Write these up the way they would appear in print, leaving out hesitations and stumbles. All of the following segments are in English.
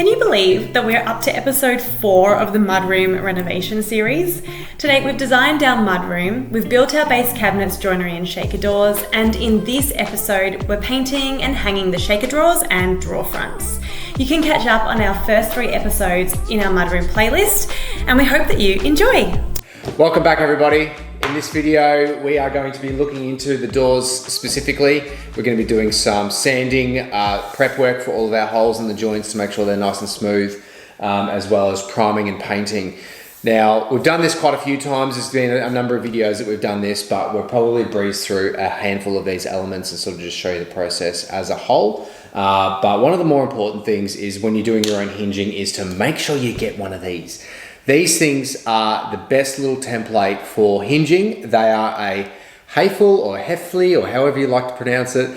Can you believe that we're up to episode 4 of the Mudroom renovation series? To date, we've designed our mudroom, we've built our base cabinets, joinery and shaker doors, and in this episode, we're painting and hanging the shaker drawers and drawer fronts. You can catch up on our first 3 episodes in our Mudroom playlist, and we hope that you enjoy. Welcome back, everybody. In this video, we are going to be looking into the doors specifically. We're going to be doing some sanding, prep work for all of our holes in the joints to make sure they're nice and smooth, as well as priming and painting. Now, we've done this quite a few times. There's been a number of videos that we've done this, but we'll probably breeze through a handful of these elements and sort of just show you the process as a whole. But one of the more important things is when you're doing your own hinging is to make sure you get one of these. These things are the best little template for hinging. They are a Hafele or Hafele, or however you like to pronounce it,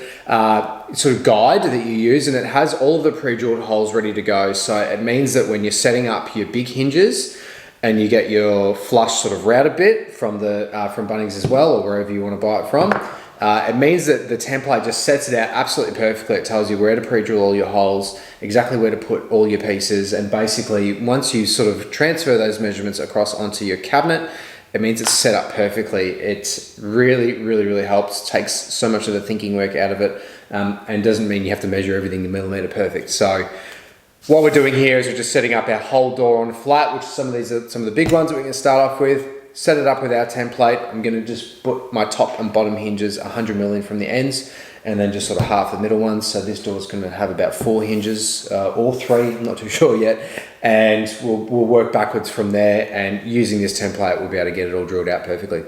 sort of guide that you use, and it has all of the pre-drilled holes ready to go. So it means that when you're setting up your big hinges and you get your flush sort of routed bit from Bunnings as well, or wherever you want to buy it from, it means that the template just sets it out absolutely perfectly. It tells you where to pre-drill all your holes, exactly where to put all your pieces, and basically once you sort of transfer those measurements across onto your cabinet, it means it's set up perfectly. It's really helps, takes so much of the thinking work out of it, and doesn't mean you have to measure everything to millimeter perfect. So what we're doing here is we're just setting up our whole door on flat, which some of these are some of the big ones that we can start off with. Set it up with our template. I'm going to just put my top and bottom hinges 100mm in from the ends, and then just sort of half the middle ones. So this door is going to have about 4 hinges, or 3, I'm not too sure yet. And we'll work backwards from there, and using this template, we'll be able to get it all drilled out perfectly.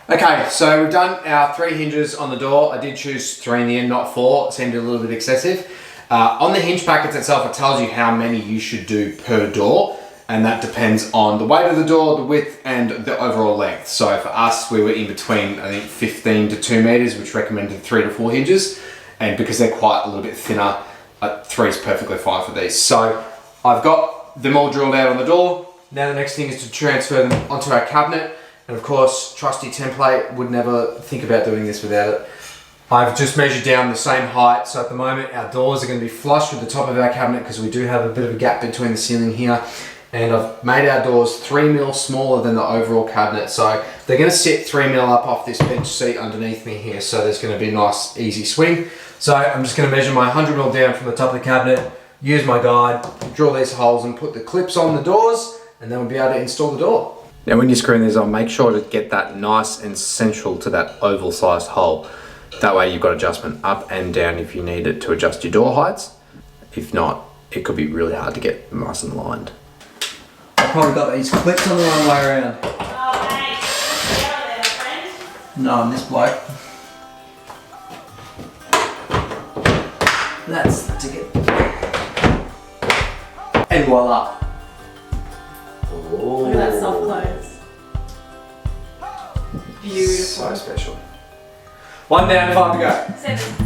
Okay, so we've done our 3 hinges on the door. I did choose 3 in the end, not 4. It seemed a little bit excessive. On the hinge packets itself, it tells you how many you should do per door. And that depends on the weight of the door, the width, and the overall length. So for us, we were in between, I think, 15 to 2 meters, which recommended 3 to 4 hinges. And because they're quite a little bit thinner, 3 is perfectly fine for these. So I've got them all drilled out on the door. Now the next thing is to transfer them onto our cabinet. And of course, trusty template, would never think about doing this without it. I've just measured down the same height. So at the moment, our doors are going to be flush with the top of our cabinet because we do have a bit of a gap between the ceiling here. And I've made our doors 3mm smaller than the overall cabinet. So they're going to sit 3mm up off this bench seat underneath me here. So there's going to be a nice easy swing. So I'm just going to measure my 100mm down from the top of the cabinet, use my guide, drill these holes and put the clips on the doors, and then we'll be able to install the door. Now when you're screwing these on, make sure to get that nice and central to that oval sized hole. That way you've got adjustment up and down if you need it to adjust your door heights. If not, it could be really hard to get nice and aligned. I've probably got these clips on the wrong way around. Oh, mate. Get on there, friend. No, I'm this bloke. That's to get. And voila. Oh. Look at that soft clothes. Beautiful. So special. 1 down, 5 to go. 7.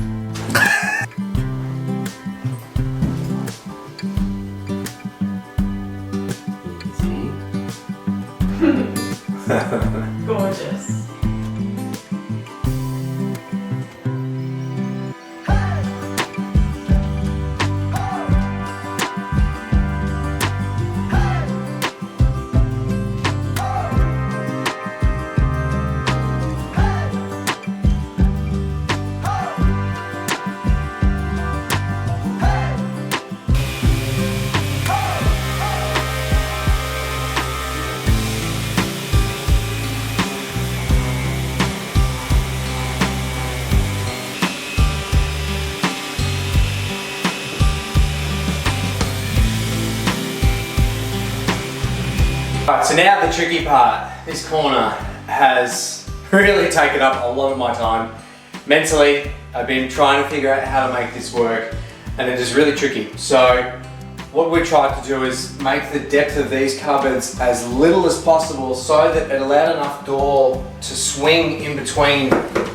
Gorgeous. Alright, so now the tricky part. This corner has really taken up a lot of my time. Mentally, I've been trying to figure out how to make this work, and it is really tricky. So what we tried to do is make the depth of these cupboards as little as possible so that it allowed enough door to swing in between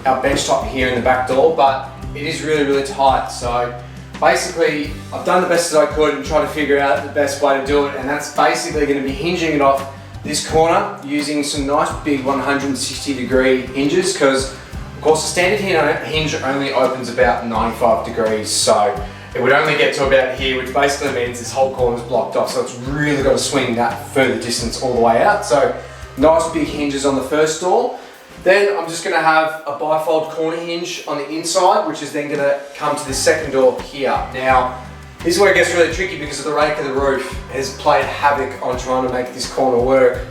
our bench top here and the back door, but it is really tight. So basically, I've done the best that I could and tried to figure out the best way to do it, and that's basically going to be hinging it off this corner using some nice big 160-degree hinges, because of course the standard hinge only opens about 95 degrees, so it would only get to about here, which basically means this whole corner is blocked off, so it's really got to swing that further distance all the way out. So nice big hinges on the first door. Then I'm just going to have a bifold corner hinge on the inside, which is then going to come to the second door here. Now, this is where it gets really tricky because of the rake of the roof has played havoc on trying to make this corner work.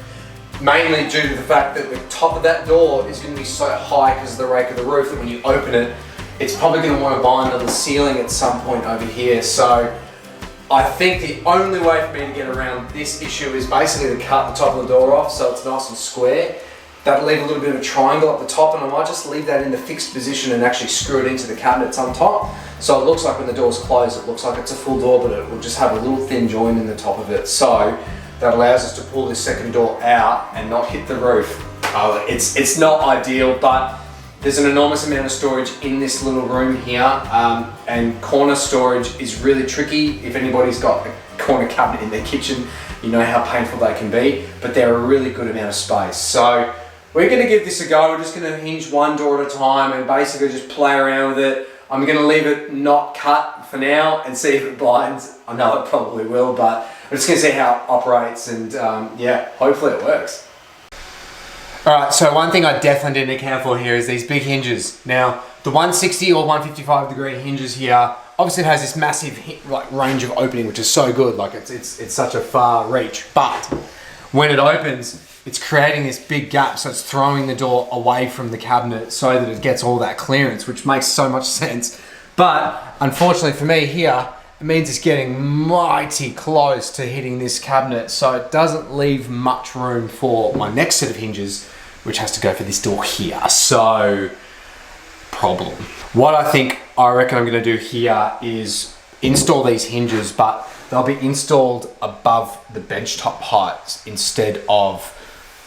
Mainly due to the fact that the top of that door is going to be so high because of the rake of the roof that when you open it, it's probably going to want to bind on the ceiling at some point over here. So I think the only way for me to get around this issue is basically to cut the top of the door off so it's nice and square. That'll leave a little bit of a triangle up the top, and I might just leave that in the fixed position and actually screw it into the cabinets on top. So it looks like when the door's closed, it looks like it's a full door, but it will just have a little thin joint in the top of it. So that allows us to pull this second door out and not hit the roof. It's not ideal, but there's an enormous amount of storage in this little room here, and corner storage is really tricky. If anybody's got a corner cabinet in their kitchen, you know how painful they can be, but they're a really good amount of space. So we're going to give this a go. We're just going to hinge one door at a time and basically just play around with it. I'm going to leave it not cut for now and see if it binds. I know it probably will, but I'm just going to see how it operates, and yeah, hopefully it works. Alright, so one thing I definitely didn't account for here is these big hinges. Now, the 160 or 155 degree hinges here, obviously it has this massive range of opening, which is so good, like it's such a far reach, but when it opens, it's creating this big gap, so it's throwing the door away from the cabinet so that it gets all that clearance, which makes so much sense. But unfortunately for me here, it means it's getting mighty close to hitting this cabinet, so it doesn't leave much room for my next set of hinges, which has to go for this door here. So, problem. What I reckon I'm gonna do here is install these hinges, but they'll be installed above the benchtop height instead of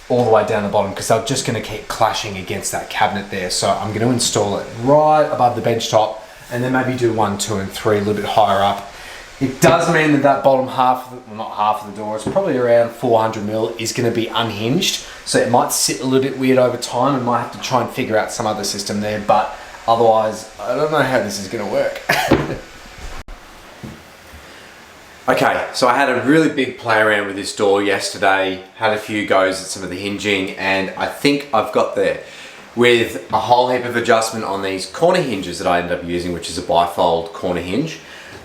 all the way down the bottom, because they're just going to keep clashing against that cabinet there. So I'm going to install it right above the bench top, and then maybe do 1, 2, and 3 a little bit higher up. It does mean that that bottom half, well, not half of the door, it's probably around 400mm, is going to be unhinged. So it might sit a little bit weird over time, and might have to try and figure out some other system there, but otherwise, I don't know how this is going to work. Okay, so I had a really big play around with this door yesterday, had a few goes at some of the hinging, and I think I've got there with a whole heap of adjustment on these corner hinges that I ended up using, which is a bifold corner hinge.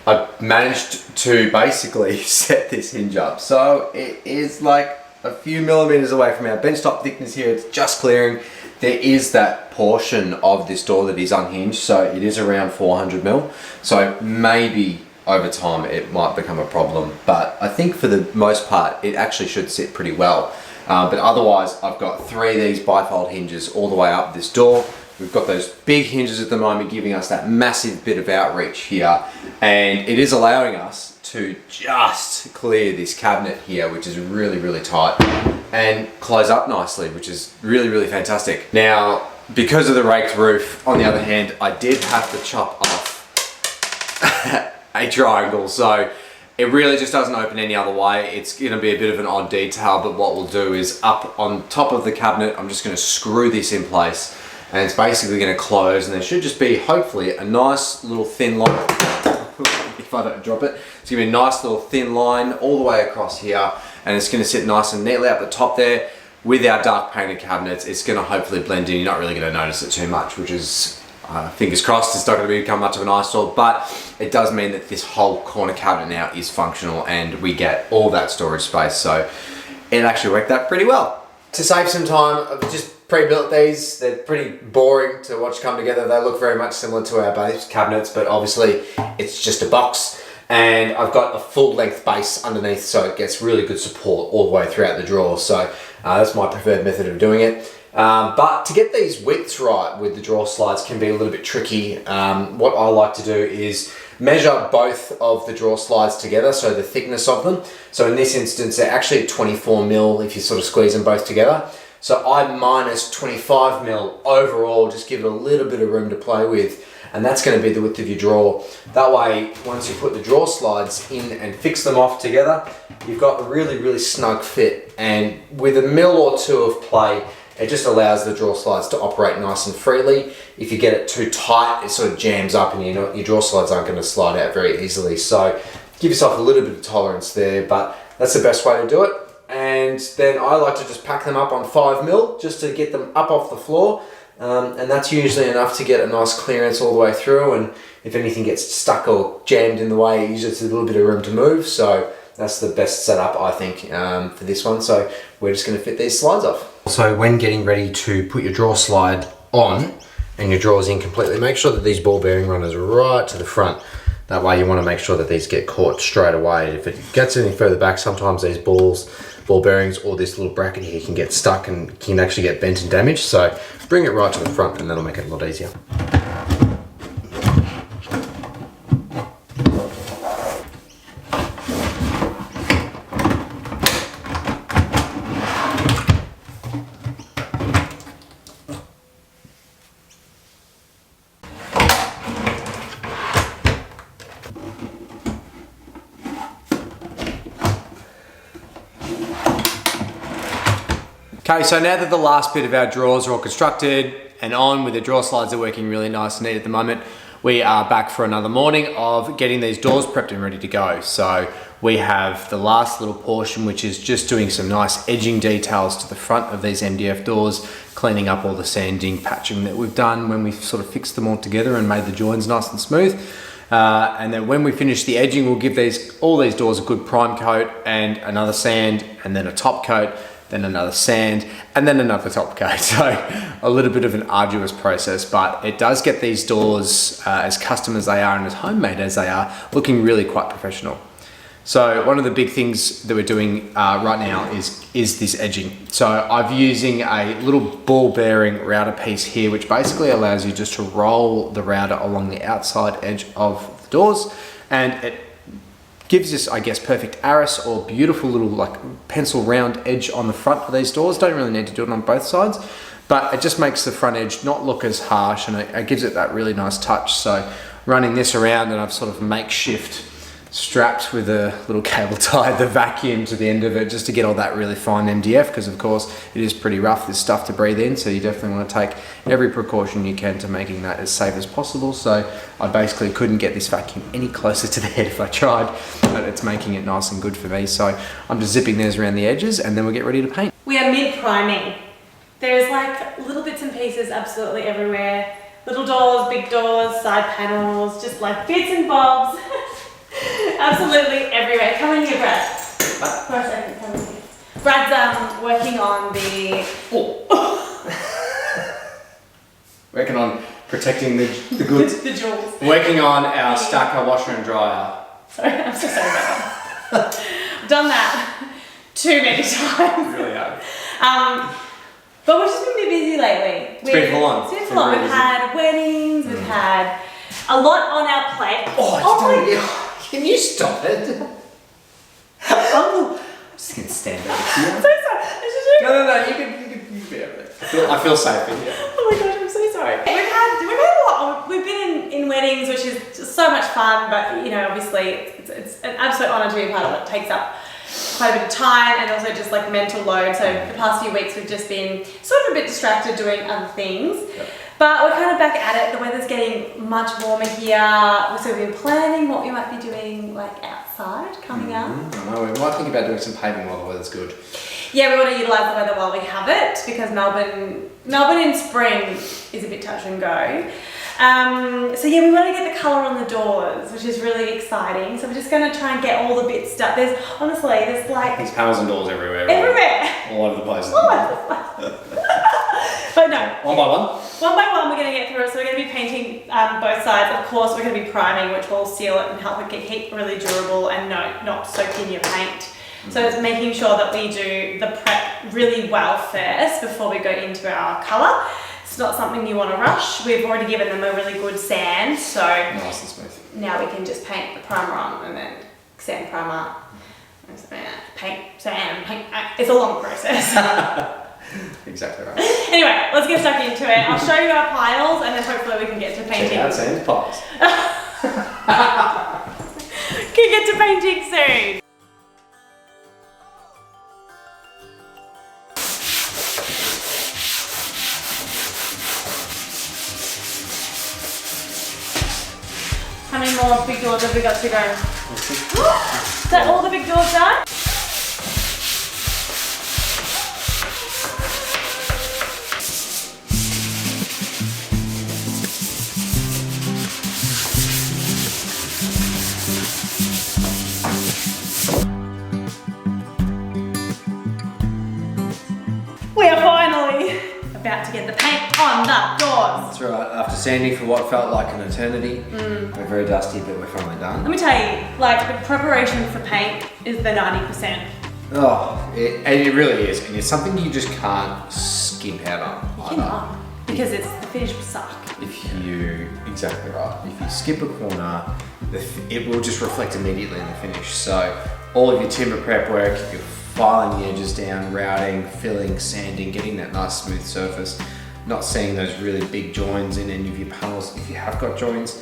I managed to basically set this hinge up. So it is like a few millimeters away from our benchtop thickness here, it's just clearing. There is that portion of this door that is unhinged, so it is around 400mm. So maybe over time it might become a problem, but I think for the most part it actually should sit pretty well. But otherwise I've got 3 of these bifold hinges all the way up this door. We've got those big hinges at the moment giving us that massive bit of outreach here, and it is allowing us to just clear this cabinet here, which is really, really tight, and close up nicely, which is really, really fantastic. Now, because of the raked roof, on the other hand, I did have to chop off a triangle, so it really just doesn't open any other way. It's going to be a bit of an odd detail, but what we'll do is up on top of the cabinet, I'm just going to screw this in place, and it's basically going to close, and there should just be hopefully a nice little thin line. If I don't drop it, it's going to be a nice little thin line all the way across here, and it's going to sit nice and neatly up the top there. With our dark painted cabinets, it's going to hopefully blend in. You're not really going to notice it too much, which is fingers crossed, it's not going to become much of an eyesore, but it does mean that this whole corner cabinet now is functional and we get all that storage space, so it actually worked out pretty well. To save some time, I've just pre-built these. They're pretty boring to watch come together. They look very much similar to our base cabinets, but obviously it's just a box, and I've got a full length base underneath, so it gets really good support all the way throughout the drawer. So that's my preferred method of doing it. But to get these widths right with the drawer slides can be a little bit tricky. What I like to do is measure both of the drawer slides together, so the thickness of them. So in this instance, they're actually 24mm if you sort of squeeze them both together. So I minus 25mm overall, just give it a little bit of room to play with. And that's going to be the width of your drawer. That way, once you put the drawer slides in and fix them off together, you've got a really, really snug fit. And with a mil or two of play, It just allows the drawer slides to operate nice and freely. If you get it too tight, it sort of jams up and your drawer slides aren't going to slide out very easily. So give yourself a little bit of tolerance there, but that's the best way to do it. And then I like to just pack them up on 5mm just to get them up off the floor. And that's usually enough to get a nice clearance all the way through. And if anything gets stuck or jammed in the way, it usually it's a little bit of room to move. So that's the best setup, I think, for this one. So we're just going to fit these slides off. So when getting ready to put your drawer slide on and your drawers in completely, make sure that these ball bearing runners are right to the front. That way you want to make sure that these get caught straight away. If it gets any further back, sometimes these ball bearings or this little bracket here can get stuck and can actually get bent and damaged. So bring it right to the front and that'll make it a lot easier. Okay, so now that the last bit of our drawers are all constructed and on with the drawer slides are working really nice and neat at the moment, we are back for another morning of getting these doors prepped and ready to go. So we have the last little portion, which is just doing some nice edging details to the front of these MDF doors, cleaning up all the sanding, patching that we've done when we sort of fixed them all together and made the joins nice and smooth. And then when we finish the edging, we'll give all these doors a good prime coat and another sand and then a top coat, then another sand, and then another top coat. So a little bit of an arduous process, but it does get these doors, as custom as they are and as homemade as they are, looking really quite professional. So one of the big things that we're doing right now is this edging. So I'm using a little ball bearing router piece here, which basically allows you just to roll the router along the outside edge of the doors, and it gives us, I guess, perfect arris or beautiful little like pencil round edge on the front of these doors. Don't really need to do it on both sides, but it just makes the front edge not look as harsh, and it gives it that really nice touch. So running this around, and I've sort of makeshift strapped with a little cable tie the vacuum to the end of it just to get all that really fine MDF, because of course it is pretty rough, this stuff to breathe in, so you definitely want to take every precaution you can to making that as safe as possible. So I basically couldn't get this vacuum any closer to the head if I tried, but it's making it nice and good for me. So I'm just zipping those around the edges and then we'll get ready to paint. We are mid-priming. There's like little bits and pieces absolutely everywhere. Little doors, big doors, side panels, just like bits and bobs. Absolutely everywhere. Come in here, Brad. For a second, come in here. Brad's working on the... Working on protecting the goods. the jewels. Working on our stacker washer and dryer. Sorry, I'm so sorry about that. I've done that too many times. Really hard. But we've just been a bit busy lately. It's been full on. It's been full on. We've had weddings, we've had a lot on our plate. Can you stop it? I'm just gonna stand over here. I'm so sorry. No, you can be over there. I feel safe in here. Oh my gosh, I'm so sorry. We've had a lot. We've been in weddings, which is just so much fun, but you know, obviously it's an absolute honour to be a part of it. It takes up quite a bit of time and also just like mental load. So the past few weeks we've just been sort of a bit distracted doing other things. Yep. But we're kind of back at it. The weather's getting much warmer here. So we've been planning what we might be doing like outside coming up. I know, we might think about doing some paving while the weather's good. Yeah, we want to utilise the weather while we have it, because Melbourne in spring is a bit touch and go. So yeah, we want to get the colour on the doors, which is really exciting. So we're just going to try and get all the bits done. There's like... There's panels and doors everywhere. Everywhere! All over the place. But no. One by one? One by one we're going to get through it. So we're going to be painting both sides. Of course, we're going to be priming, which will seal it and help it get heat really durable and not soak in your paint. So it's making sure that we do the prep really well first before we go into our colour. It's not something you want to rush. We've already given them a really good sand, so nice and smooth. Now we can just paint the primer on and then sand primer, paint, sand, paint. It's a long process. Exactly right. Anyway, let's get stuck into it. I'll show you our piles and then hopefully we can get to painting. Check out Sand's piles. Can get to painting soon. have we got to go? Is that all the big doors done? We are finally about to get the paint on the doors. That's right. After sanding for what felt like an eternity, we're very dusty, but we're finally done. Let me tell you, like the preparation for paint is the 90%. Oh, it really is, and it's something you just can't skimp out on. You cannot, because it's the finish will suck. Exactly right. If you skip a corner, it will just reflect immediately in the finish. So all of your timber prep work, you're filing the edges down, routing, filling, sanding, getting that nice smooth surface, not seeing those really big joins in any of your panels. If you have got joins,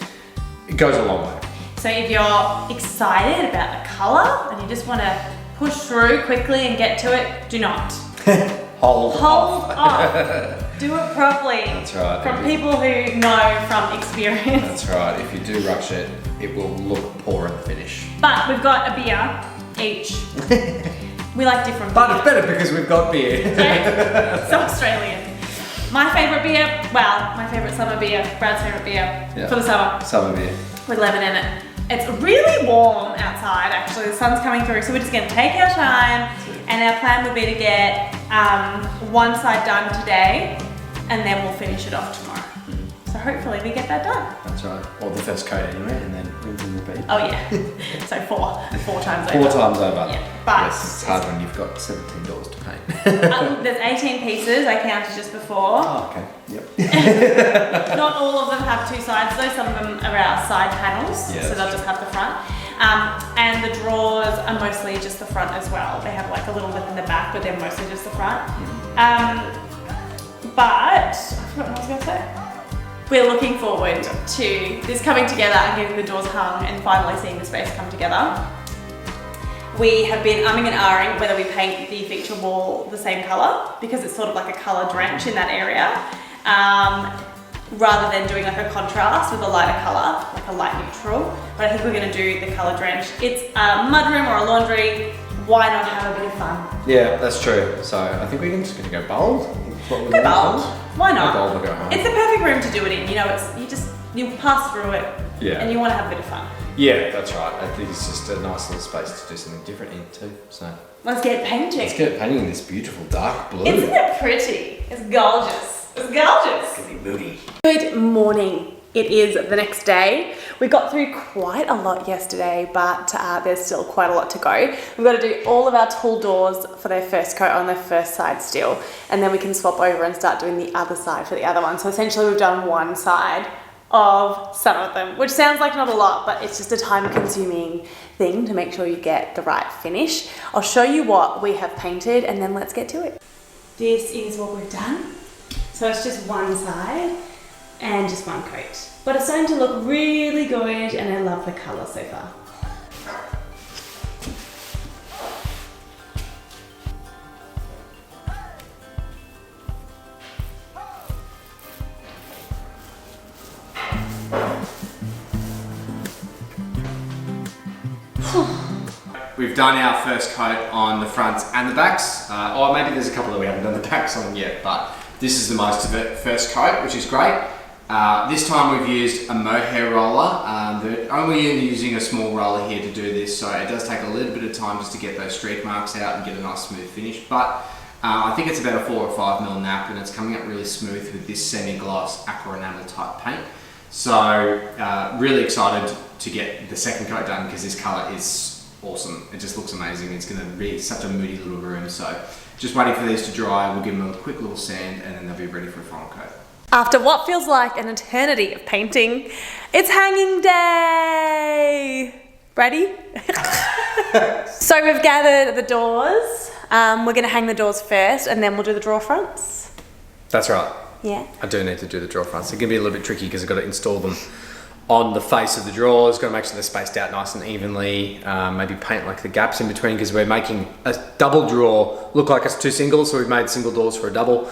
it goes a long way. So if you're excited about the color and you just want to push through quickly and get to it, do not. Hold off. Do it properly. That's right. From people who know from experience. That's right. If you do rush it, it will look poor in the finish. But we've got a beer each. We like different But beer. it's better because we've got beer. Yeah. So Australian. My favourite beer, well, my favourite summer beer, Brad's favourite beer for the summer. Summer beer. With lemon in it. It's really warm outside actually, the sun's coming through, so we're just gonna take our time, and our plan would be to get one side done today, and then we'll finish it off tomorrow. So hopefully we get that done. That's right. Or the first coat anyway, and then rinse and repeat. Oh yeah, so four times over. 4 times over. Yeah, but Yes, it's hard when you've got $17 to paint. there's 18 pieces, I counted just before. Oh, okay. Yep. Not all of them have 2 sides though, some of them are our side panels, Yeah, so they'll just have the front. And the drawers are mostly just the front as well. They have like a little lip in the back, but they're mostly just the front. But, I forgot what I was going to say. We're looking forward to this coming together and getting the doors hung and finally seeing the space come together. We have been umming and ahhing whether we paint the feature wall the same colour, because it's sort of like a colour drench in that area, rather than doing like a contrast with a lighter colour, like a light neutral. But I think we're going to do the colour drench. It's a mudroom or a laundry. Why not have a bit of fun? Yeah, that's true. So I think we're just going to go bold. Go bold. Why not? Go bold or go home. It's the perfect room to do it in. You know, you pass through it, and you want to have a bit of fun. Yeah, that's right. I think it's just a nice little space to do something different in too. So Let's get painting. let's get painting this beautiful dark blue. Isn't it pretty? It's gorgeous. It's gorgeous. It's gonna be moody. Good morning. It is the next day. We got through quite a lot yesterday, but there's still quite a lot to go. We've got to do all of our tall doors for their first coat on their first side still, and then we can swap over and start doing the other side for the other one. So essentially we've done one side of some of them, which sounds like not a lot, but it's just a time-consuming thing to make sure you get the right finish. I'll show you what we have painted and then let's get to it. This is what we've done. So it's just one side and just one coat. But it's starting to look really good and I love the colour so far. We've done our first coat on the fronts and the backs, or maybe there's a couple that we haven't done the backs on yet, but this is the most of it, first coat, which is great. This time we've used a mohair roller. Only using a small roller here to do this, so it does take a little bit of time just to get those streak marks out and get a nice smooth finish, but I think it's about a 4 or 5 mil nap and it's coming up really smooth with this semi-gloss aqua enamel type paint. So really excited to get the second coat done because this colour is awesome. It just looks amazing. It's going to be such a moody little room. So just waiting for these to dry. We'll give them a quick little sand and then they'll be ready for a final coat. After what feels like an eternity of painting, it's hanging day. Ready? So we've gathered the doors. We're going to hang the doors first and then we'll do the drawer fronts. That's right. Yeah. I do need to do the drawer fronts. It's going to be a little bit tricky because I've got to install them on the face of the drawers. Got to make sure they're spaced out nice and evenly. Maybe paint like the gaps in between because we're making a double drawer look like it's 2 singles. So we've made single doors for a double.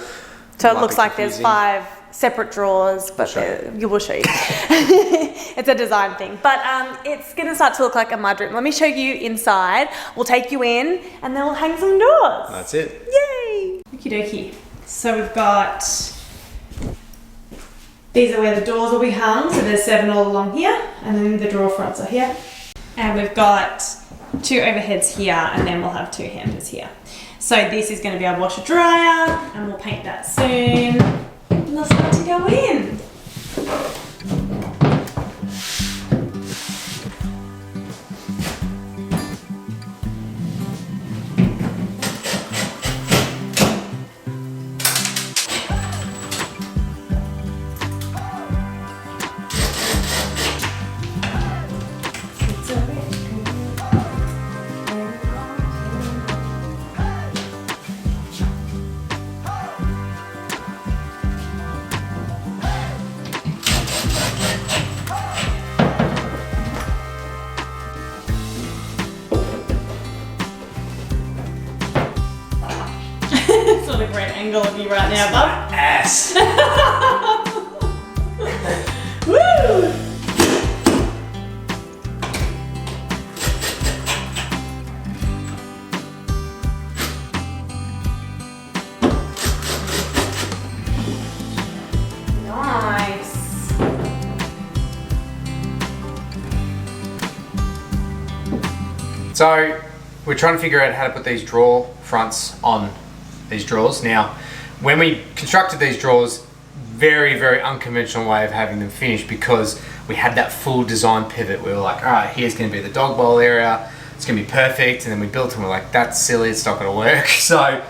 So it looks like there's 5 separate drawers, but you will show you. It's a design thing, but it's gonna start to look like a mudroom. Let me show you inside. We'll take you in and then we'll hang some doors. That's it. Yay! Okie dokie. So we've got, these are where the doors will be hung. So there's 7 all along here, and then the drawer fronts are here. And we've got 2 overheads here, and then we'll have 2 hampers here. So this is going to be our washer dryer, and we'll paint that soon. And they'll start to go in. It's not a great angle of you right now, bub. Ass. Woo! Nice. So we're trying to figure out how to put these drawer fronts on these drawers. Now, when we constructed these drawers, very, very unconventional way of having them finished, because we had that full design pivot. We were like, all right, here's going to be the dog bowl area. It's going to be perfect. And then we built them. We're like, that's silly. It's not going to work. So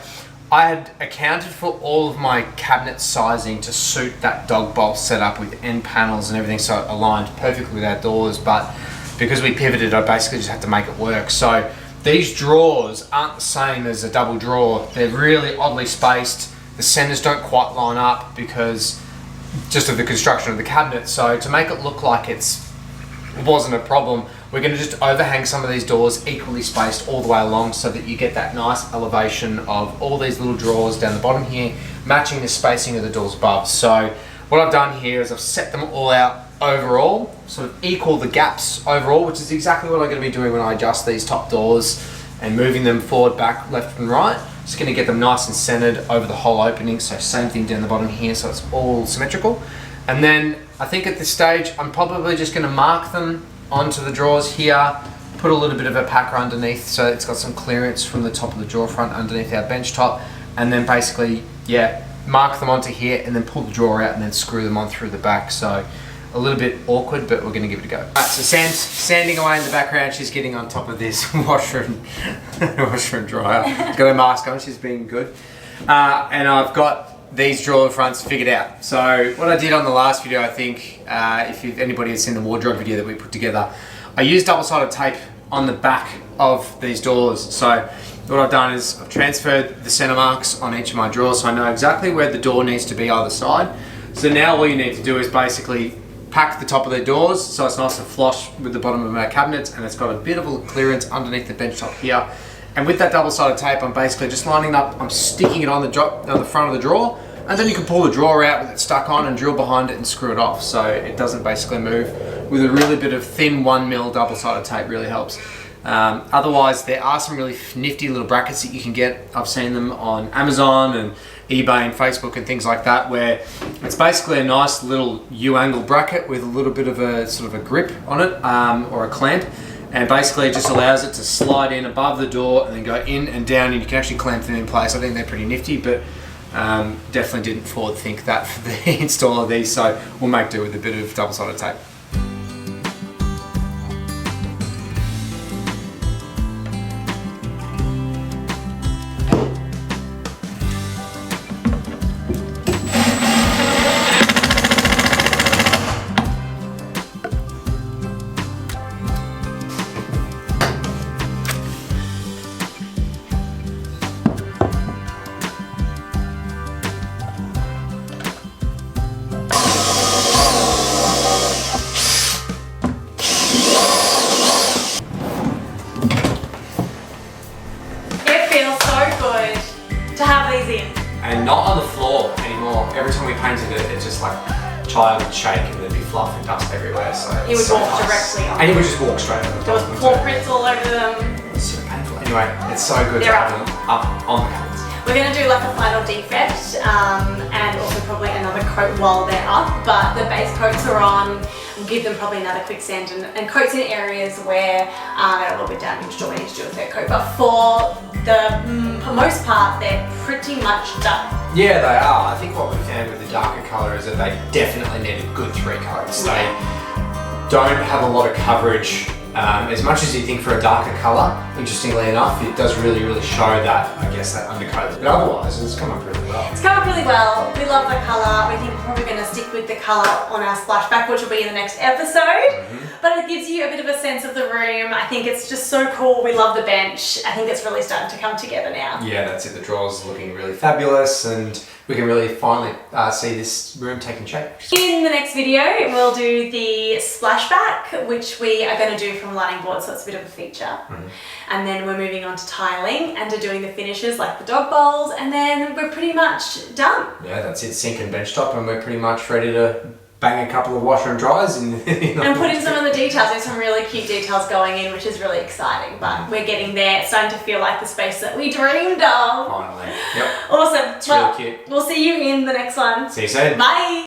I had accounted for all of my cabinet sizing to suit that dog bowl setup with end panels and everything, so it aligned perfectly with our doors. But because we pivoted, I basically just had to make it work. So these drawers aren't the same as a double drawer. They're really oddly spaced. The centers don't quite line up because just of the construction of the cabinet. So to make it look like it wasn't a problem, we're going to just overhang some of these doors equally spaced all the way along, so that you get that nice elevation of all these little drawers down the bottom here, matching the spacing of the doors above. So what I've done here is I've set them all out overall, sort of equal the gaps overall, which is exactly what I'm going to be doing when I adjust these top doors and moving them forward, back, left and right. Just going to get them nice and centered over the whole opening. So same thing down the bottom here, so it's all symmetrical. And then I think at this stage I'm probably just going to mark them onto the drawers here, put a little bit of a packer underneath so it's got some clearance from the top of the drawer front underneath our bench top, and then basically, yeah, mark them onto here and then pull the drawer out and then screw them on through the back. So a little bit awkward, but we're going to give it a go. Alright, so Sam's sanding away in the background. She's getting on top of this washer and dryer. She's got her mask on, she's being good. And I've got these drawer fronts figured out. So what I did on the last video, I think, if anybody has seen the wardrobe video that we put together, I used double-sided tape on the back of these doors. So what I've done is I've transferred the center marks on each of my drawers, so I know exactly where the door needs to be either side. So now all you need to do is basically pack the top of the doors so it's nice and flush with the bottom of our cabinets, and it's got a bit of a clearance underneath the bench top here. And with that double-sided tape, I'm basically just lining up, I'm sticking it on the front of the drawer, and then you can pull the drawer out with it stuck on and drill behind it and screw it off, so it doesn't basically move. With a really bit of thin 1mm double-sided tape really helps. Otherwise, there are some really nifty little brackets that you can get. I've seen them on Amazon and eBay and Facebook and things like that, where it's basically a nice little U-angle bracket with a little bit of a sort of a grip on it, or a clamp, and basically it just allows it to slide in above the door and then go in and down, and you can actually clamp them in place. I think they're pretty nifty, but definitely didn't forward think that for the install of these, so we'll make do with a bit of double-sided tape. and not on the floor anymore. Every time we painted it, it's just like child would shake and there'd be fluff and dust everywhere. So he would walk directly on. And he would just walk straight over the There was top. paw prints all over them. It's so painful. Anyway, it's so good to They're have them up on the cabinets. We're going to do like a final defect and also probably another coat while they're up, but the base coats are on. We'll give them probably another quick sand and coats in areas where they're a little bit damaged or we need to do a third coat. But for the most part, they're pretty much done. Yeah, they are. I think what we found with the darker colour is that they definitely need a good 3 coats. They don't have a lot of coverage. As much as you think for a darker colour, interestingly enough, it does really show that, I guess, that undercoat. But otherwise, it's come up really well. It's come up really well. We love the colour. We think we're probably going to stick with the colour on our splashback, which will be in the next episode. But it gives you a bit of a sense of the room. I think it's just so cool. We love the bench. I think it's really starting to come together now. Yeah, that's it. The drawers looking really fabulous, and we can really finally see this room taking shape. In the next video, we'll do the splashback, which we are going to do from lining board, so it's a bit of a feature. And then we're moving on to tiling and to doing the finishes like the dog bowls, and then we're pretty much done. Yeah, that's it. Sink and bench top, and we're pretty much ready to bang a couple of washer and dryers in. And put in some of the details. There's some really cute details going in, which is really exciting. But we're getting there. It's starting to feel like the space that we dreamed of. Finally. Yep. Awesome. It's really cute. We'll see you in the next one. See you soon. Bye.